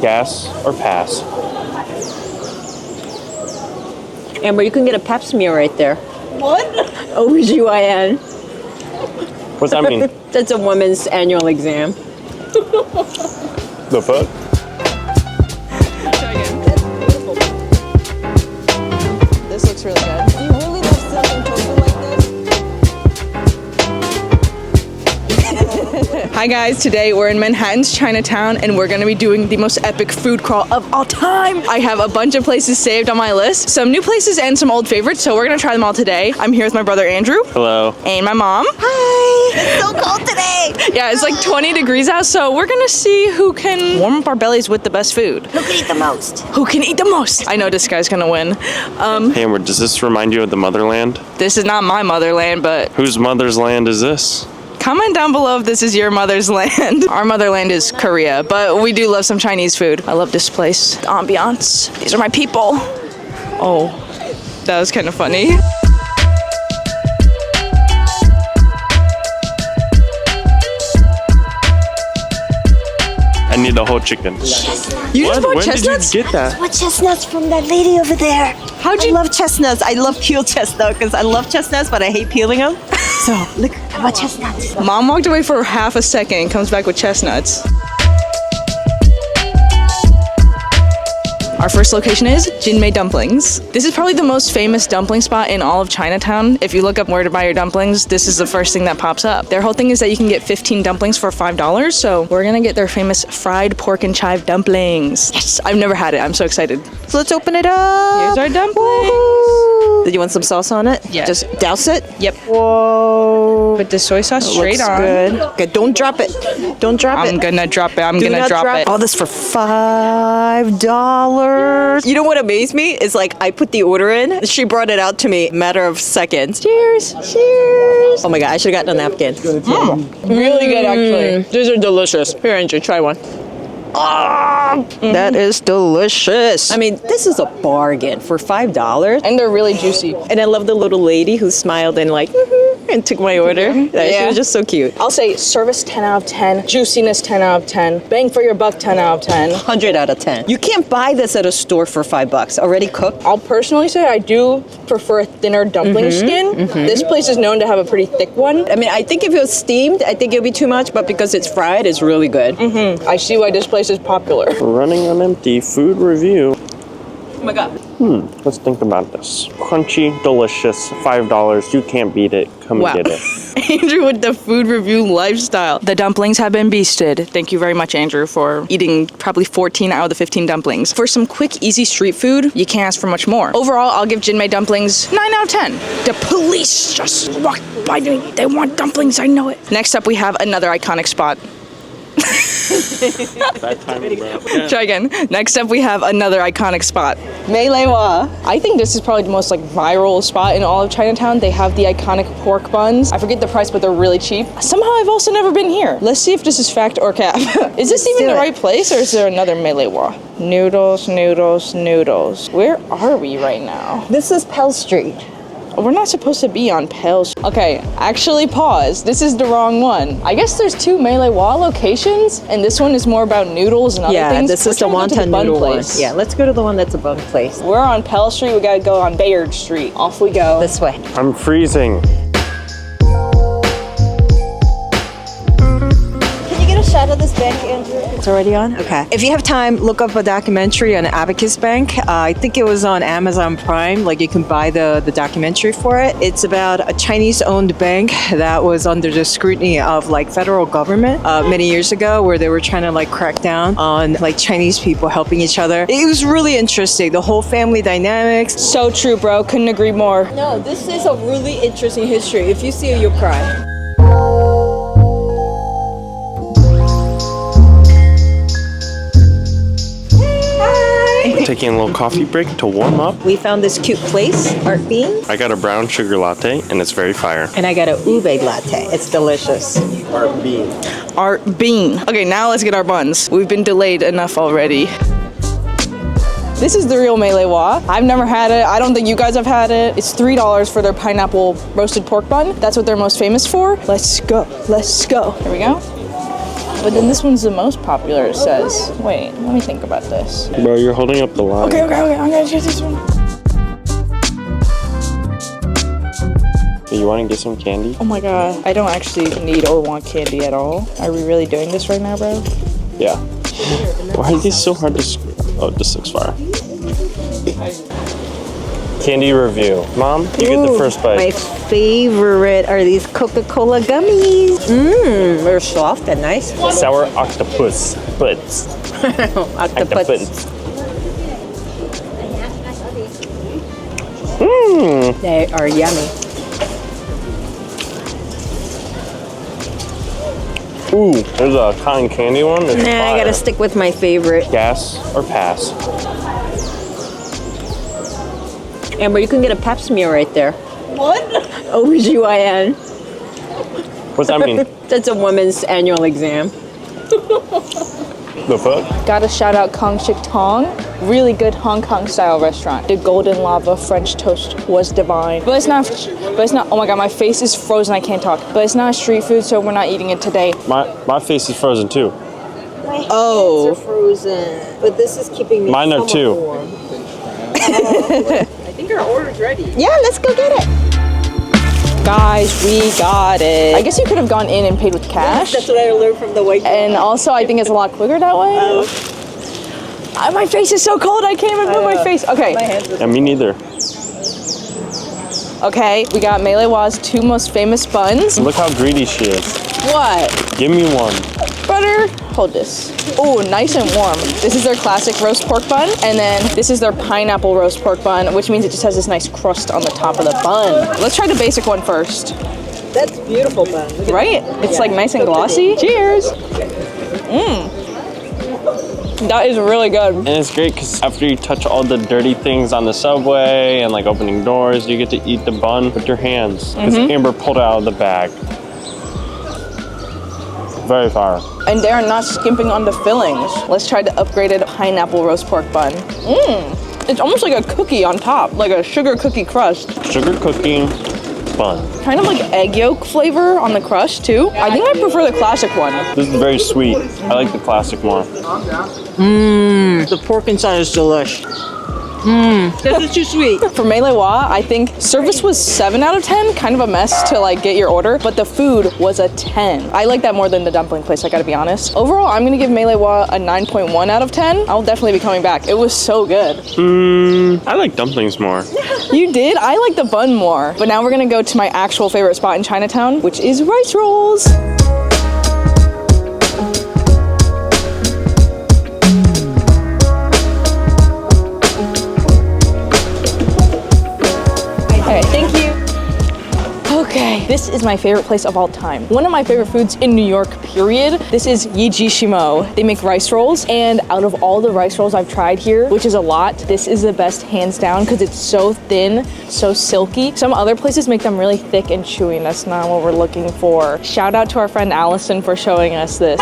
Gas or pass? Amber, you can get a pap smear right there. What? OBGYN. What's that mean? That's a woman's annual exam. The fuck? This looks really good. Do you really love selling tofu like this? Hi guys, today we're in Manhattan's Chinatown and we're gonna be doing the most epic food crawl of all time. I have a bunch of places saved on my list, some new places and some old favorites, so we're gonna try them all today. I'm here with my brother Andrew. Hello. And my mom. Hi! It's so cold today! Yeah, it's like 20 degrees out, so we're gonna see who can warm up our bellies with the best food. Who can eat the most? Who can eat the most? I know this guy's gonna win. Hey, Amber, does this remind you of the motherland? This is not my motherland, but Whose mother's land is this? comment down below if this is your mother's land. Our motherland is Korea, but we do love some Chinese food. I love this place. The ambiance. These are my people. Oh, that was kind of funny. I need the whole chicken. You just bought When chestnuts? did you get that? What chestnuts from that lady over there? How'd you? I love chestnuts. I love peeled chestnut because I love chestnuts, but I hate peeling them. So, look, how about chestnuts? Mom walked away for half a second and comes back with chestnuts. Our first location is Jinmei Dumplings. This is probably the most famous dumpling spot in all of Chinatown. If you look up where to buy your dumplings, this is the first thing that pops up. Their whole thing is that you can get 15 dumplings for $5, so we're gonna get their famous fried pork and chive dumplings. Yes, I've never had it. I'm so excited. So let's open it up. Here's our dumplings. Woo-hoo. Did you want some sauce on it? Yeah. Just douse it? Yep. Whoa. Put the soy sauce straight Looks on. good. Okay, don't drop it. Don't drop it. I'm gonna drop it. I'm Do gonna not drop it. All this for $5. You know what amazed me is like I put the order in. She brought it out to me in a matter of seconds. Cheers. Cheers. Oh my god, I should have gotten a napkin. Really good, actually. These are delicious. Here, Andrew, try one. That is delicious. I mean, this is a bargain for $5. And they're really juicy. And I love the little lady who smiled and like and took my order. She was just so cute. I'll say service 10 out of 10, juiciness 10 out of 10, bang for your buck 10 out of 10. 100 out of 10. You can't buy this at a store for $5 already cooked. I'll personally say I do prefer a thinner dumpling skin. This place is known to have a pretty thick one. I mean, I think if it was steamed, I think it would be too much, but because it's fried, it's really good. I see why this place is popular. Running on empty food review. Oh my god. Let's think about this. Crunchy, delicious, $5. You can't beat it. Come Wow. get it. Andrew with the food review lifestyle. The dumplings have been beasted. Thank you very much, Andrew, for eating probably 14 out of the 15 dumplings. For some quick, easy street food, you can't ask for much more. Overall, I'll give Jinmei Dumplings 9 out of 10. The police just walked by me. They want dumplings, I know it. Next up, we have another iconic spot. Bad timing, bro. Try again. Next up, we have another iconic spot. Meileiwa. I think this is probably the most like viral spot in all of Chinatown. They have the iconic pork buns. I forget the price, but they're really cheap. Somehow I've also never been here. Let's see if this is fact or cap. Is this even the right place or is there another Meileiwa? Noodles, noodles, noodles. Where are we right now? This is Pell Street. We're not supposed to be on Pale. Okay, actually pause. This is the wrong one. I guess there's two Meileiwa locations, and this one is more about noodles and other things. This is the wonton noodle one. Yeah, let's go to the one that's a bun place. We're on Pell Street. We gotta go on Bayard Street. Off we go. This way. I'm freezing. Can you get a shot of this bank, Andrew? It's already on? Okay. If you have time, look up a documentary on Abacus Bank. I think it was on Amazon Prime. Like you can buy the documentary for it. It's about a Chinese-owned bank that was under the scrutiny of like federal government many years ago, where they were trying to like crack down on like Chinese people helping each other. It was really interesting. The whole family dynamics. So true, bro. Couldn't agree more. No, this is a really interesting history. If you see it, you'll cry. Taking a little coffee break to warm up. We found this cute place, Artbean, I got a brown sugar latte and it's very fire. and I got a ube latte. It's delicious. Artbean. Okay, now let's get our buns. We've been delayed enough already. This is the real Meileiwa. I've never had it. I don't think you guys have had it. It's $3 for their pineapple roasted pork bun. That's what they're most famous for. Let's go. Let's go. Here we go. But then this one's the most popular, it says. Wait, let me think about this. Bro, you're holding up the line. Okay, I'm gonna choose this one. You want to get some candy? Oh my god, I don't actually need or want candy at all. Are we really doing this right now, bro? Yeah. Why are these so hard to screw? Oh, this looks fire. Candy review. Mom, you get the first bite. My favorite are these Coca-Cola gummies. They're soft and nice. Sour octopus. Butts. Octopus. They are yummy. Ooh, there's a cotton candy one. It's Nah, I fire. gotta stick with my favorite. Gas or pass? Amber, you can get a pap smear right there. What? OBGYN. What's that mean? That's a woman's annual exam. The fuck? Gotta shout out Kong Shik Tong. Really good Hong Kong style restaurant. The golden lava French toast was divine. But it's not, oh my god, my face is frozen, I can't talk. But it's not street food, so we're not eating it today. My face is frozen too. Oh. Are frozen. But this is keeping me Mine are too. warm. I think our order's ready. Yeah, let's go get it. Guys, we got it. I guess you could have gone in and paid with cash. That's what I learned from the white. And also, I think it's a lot quicker that way. My face is so cold, I can't even move my face. Okay. Yeah, me neither. Okay, we got Mei Lei Wa's 2 most famous buns. Look how greedy she is. What? Give me one. Butter. Hold this. Oh, nice and warm. This is their classic roast pork bun, and then this is their pineapple roast pork bun, which means it just has this nice crust on the top of the bun. Let's try the basic one first. That's beautiful bun. Right? It's like nice and glossy. Cheers. That is really good. And it's great because after you touch all the dirty things on the subway and like opening doors, you get to eat the bun with your hands. Because Amber pulled it out of the bag. Very fire. And they're not skimping on the fillings. Let's try the upgraded pineapple roast pork bun. It's almost like a cookie on top, like a sugar cookie crust. Sugar cookie bun. Kind of like egg yolk flavor on the crust too. I think I prefer the classic one. This is very sweet. I like the classic more. The pork inside is delish. This is too sweet. For Mei Lei Wa, I think service was 7 out of 10, kind of a mess to like get your order, but the food was a 10. I like that more than the dumpling place, I gotta be honest. Overall, I'm gonna give Mei Lei Wa a 9.1 out of 10. I'll definitely be coming back. It was so good. I like dumplings more. You did? I like the bun more. But now we're gonna go to my actual favorite spot in Chinatown, which is rice rolls. Okay, this is my favorite place of all time. One of my favorite foods in New York, period. This is Yijishimo. They make rice rolls, and out of all the rice rolls I've tried here, which is a lot, this is the best hands down because it's so thin, so silky. Some other places make them really thick and chewy, and that's not what we're looking for. Shout out to our friend Allison for showing us this.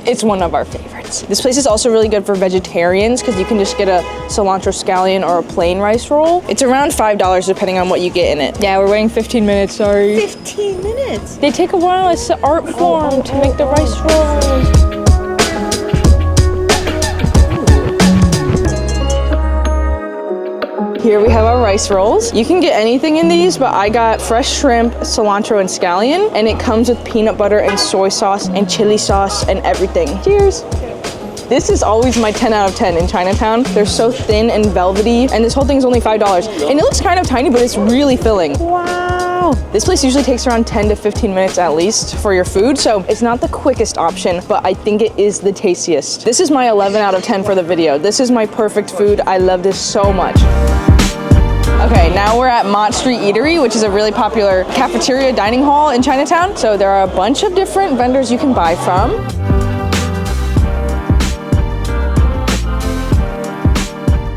It's one of our favorites. This place is also really good for vegetarians because you can just get a cilantro scallion or a plain rice roll. It's around $5 depending on what you get in it. Yeah, we're waiting 15 minutes, sorry. 15 minutes. They take a while, it's the art form to make the rice rolls. Here we have our rice rolls. You can get anything in these, but I got fresh shrimp, cilantro, and scallion, and it comes with peanut butter and soy sauce and chili sauce and everything. Cheers. This is always my 10 out of 10 in Chinatown. They're so thin and velvety, and this whole thing is only $5. And it looks kind of tiny, but it's really filling. Wow. This place usually takes around 10 to 15 minutes at least for your food, so it's not the quickest option, but I think it is the tastiest. This is my 11 out of 10 for the video. This is my perfect food. I love this so much. Okay, now we're at Mott Street Eatery, which is a really popular cafeteria dining hall in Chinatown. So there are a bunch of different vendors you can buy from.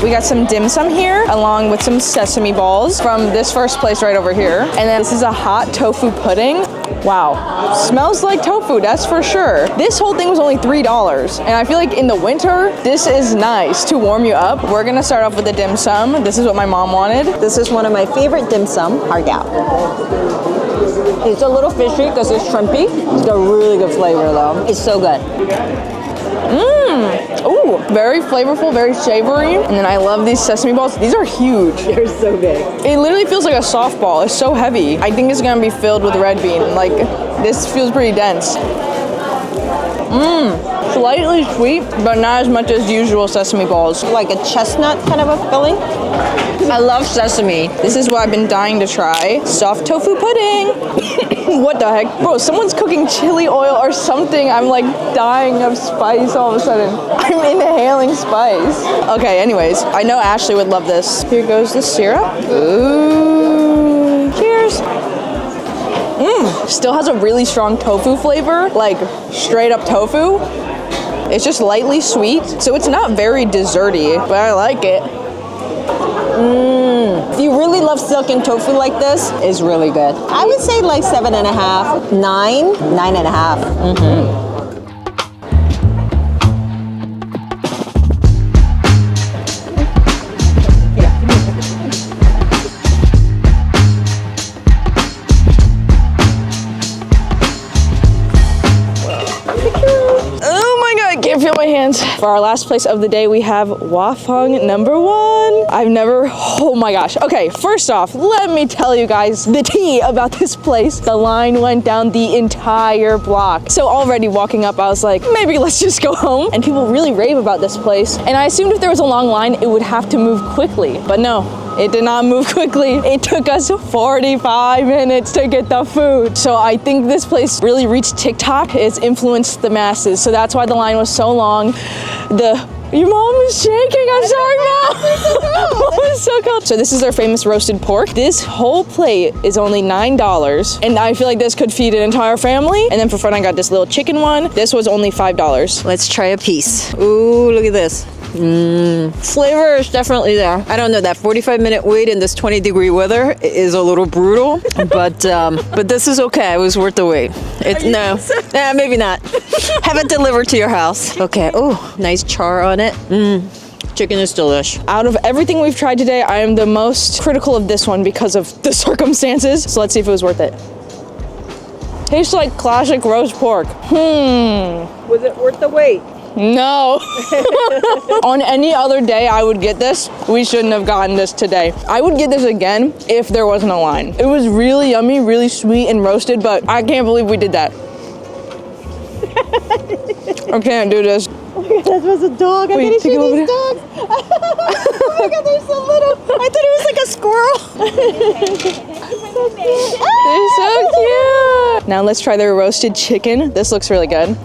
We got some dim sum here, along with some sesame balls from this first place right over here. And then this is a hot tofu pudding. Wow, smells like tofu, that's for sure. This whole thing was only $3, and I feel like in the winter, this is nice to warm you up. We're gonna start off with the dim sum. This is what my mom wanted. This is one of my favorite dim sum, har gao. It's a little fishy because it's shrimpy. It's got really good flavor though. It's so good. Ooh, very flavorful, very savory. And then I love these sesame balls. These are huge. They're so big. It literally feels like a softball. It's so heavy. I think it's gonna be filled with red bean. Like, this feels pretty dense. Slightly sweet, but not as much as usual sesame balls. Like a chestnut kind of a filling. I love sesame. This is what I've been dying to try. Soft tofu pudding. What the heck? Bro, someone's cooking chili oil or something. I'm like dying of spice all of a sudden. I'm inhaling spice. Okay, anyways, I know Ashley would love this. Here goes the syrup. Ooh. Cheers. Still has a really strong tofu flavor, like straight up tofu. It's just lightly sweet, so it's not very desserty, but I like it. If you really love silken tofu like this, it's really good. I would say like 7.5, 9, 9.5. Can't feel my hands. For our last place of the day, we have Fung number 1. I've never, oh my gosh. Okay, first off, let me tell you guys the tea about this place. The line went down the entire block. So already walking up, I was like, maybe let's just go home. And people really rave about this place. And I assumed if there was a long line, it would have to move quickly, but no. It did not move quickly. It took us 45 minutes to get the food. So I think this place really reached TikTok. It's influenced the masses. So that's why the line was so long. Your mom is shaking. I'm sorry, Mom. It's so cold. So this is their famous roasted pork. This whole plate is only $9. And I feel like this could feed an entire family. And then for fun, I got this little chicken one. This was only $5. Let's try a piece. Ooh, look at this. Flavor is definitely there. I don't know, that 45-minute wait in this 20-degree weather is a little brutal, but this is okay. It was worth the wait. Maybe not. Have it delivered to your house. Okay. Oh, nice char on it. Chicken is delish. Out of everything we've tried today, I am the most critical of this one because of the circumstances. So let's see if it was worth it. Tastes like classic roast pork. Was it worth the wait? No. On any other day, I would get this. We shouldn't have gotten this today. I would get this again if there wasn't a line. It was really yummy, really sweet and roasted, but I can't believe we did that. I can't do this. Oh my God, that was a dog. I didn't see these dogs. Oh my God, they're so little. I thought it was like a squirrel. They're so cute. Now let's try their roasted chicken. This looks really good.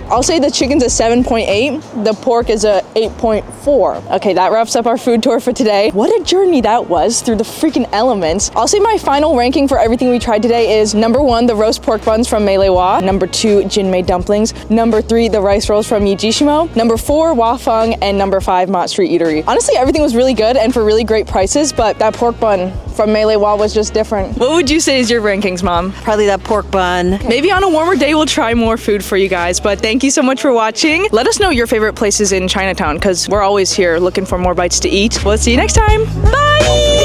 I'll say the chicken's a 7.8. The pork is a 8.4. Okay, that wraps up our food tour for today. What a journey that was through the freaking elements. I'll say my final ranking for everything we tried today is number 1, the roast pork buns from LMAO. Number 2, Jinmei dumplings. Number 3, the rice rolls from Yijishimo. Number 4, Fung. And number 5, Mott Street Eatery. Honestly, everything was really good and for really great prices, but that pork bun from LMAO was just different. What would you say is your rankings, Mom? Probably that pork bun. Maybe on a warmer day, we'll try more food for you guys, but thank you so much for watching. Let us know your favorite places in Chinatown because we're always here looking for more bites to eat. We'll see you next time. Bye!